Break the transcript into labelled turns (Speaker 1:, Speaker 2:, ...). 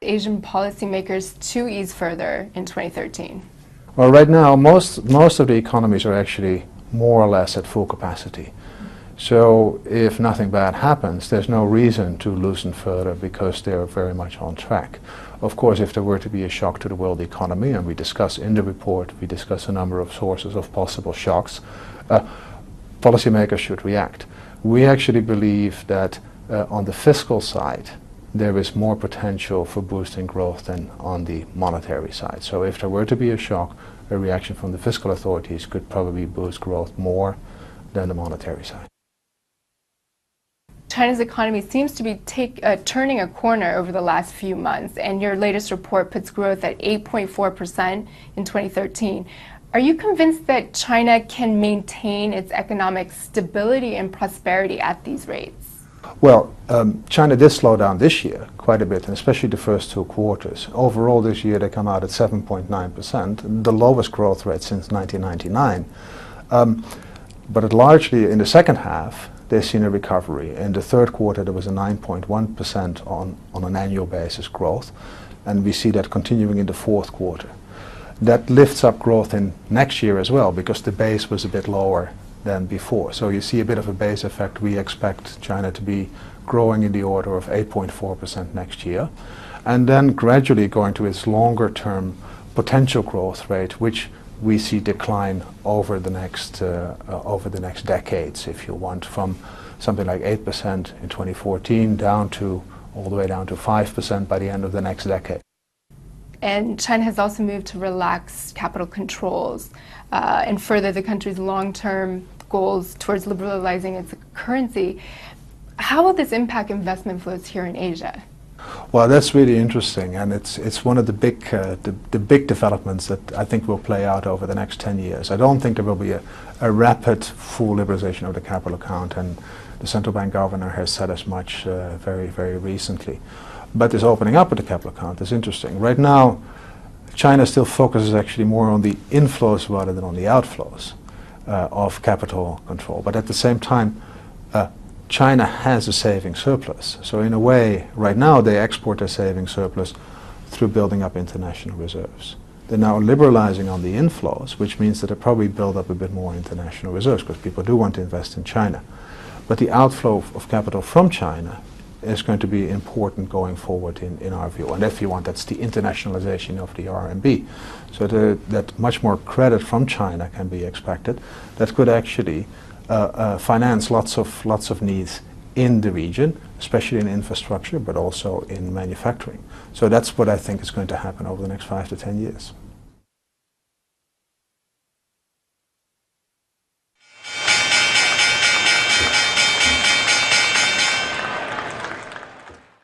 Speaker 1: Asian policymakers to ease further in 2013?
Speaker 2: Well, right now, most of the economies are actually more or less at full capacity. So if nothing bad happens, there's no reason to loosen further because they're very much on track. Of course, if there were to be a shock to the world economy, and we discuss in the report, we discuss a number of sources of possible shocks, policymakers should react. We actually believe that on the fiscal side, there is more potential for boosting growth than on the monetary side. So if there were to be a shock, a reaction from the fiscal authorities could probably boost growth more than the monetary side.
Speaker 1: China's economy seems to be turning a corner over the last few months, and your latest report puts growth at 8.4% in 2013. Are you convinced that China can maintain its economic stability and prosperity at these rates?
Speaker 2: Well, China did slow down this year quite a bit, and especially the first 2 quarters. Overall this year they come out at 7.9%, the lowest growth rate since 1999. But largely in the second half they've seen a recovery. In the third quarter there was a 9.1% on an annual basis growth, and we see that continuing in the fourth quarter. That lifts up growth in next year as well because the base was a bit lower than before. So you see a bit of a base effect. We expect China to be growing in the order of 8.4% next year, and then gradually going to its longer term potential growth rate, which we see decline over the next decades, if you want, from something like 8% in 2014 all the way down to 5% by the end of the next decade.
Speaker 1: And China has also moved to relax capital controls and further the country's long-term goals towards liberalizing its currency. How will this impact investment flows here in Asia?
Speaker 2: Well, that's really interesting, and it's one of the big developments that I think will play out over the next 10 years. I don't think there will be a rapid full liberalization of the capital account, and the central bank governor has said as much very, very recently. But this opening up of the capital account is interesting. Right now, China still focuses actually more on the inflows rather than on the outflows of capital control. But at the same time, China has a saving surplus. So in a way, right now they export their saving surplus through building up international reserves. They're now liberalizing on the inflows, which means that they probably build up a bit more international reserves because people do want to invest in China. But the outflow of capital from China is going to be important going forward in our view. And if you want, that's the internationalization of the RMB. So that much more credit from China can be expected. That could actually finance lots of needs in the region, especially in infrastructure, but also in manufacturing. So that's what I think is going to happen over the next 5 to 10 years.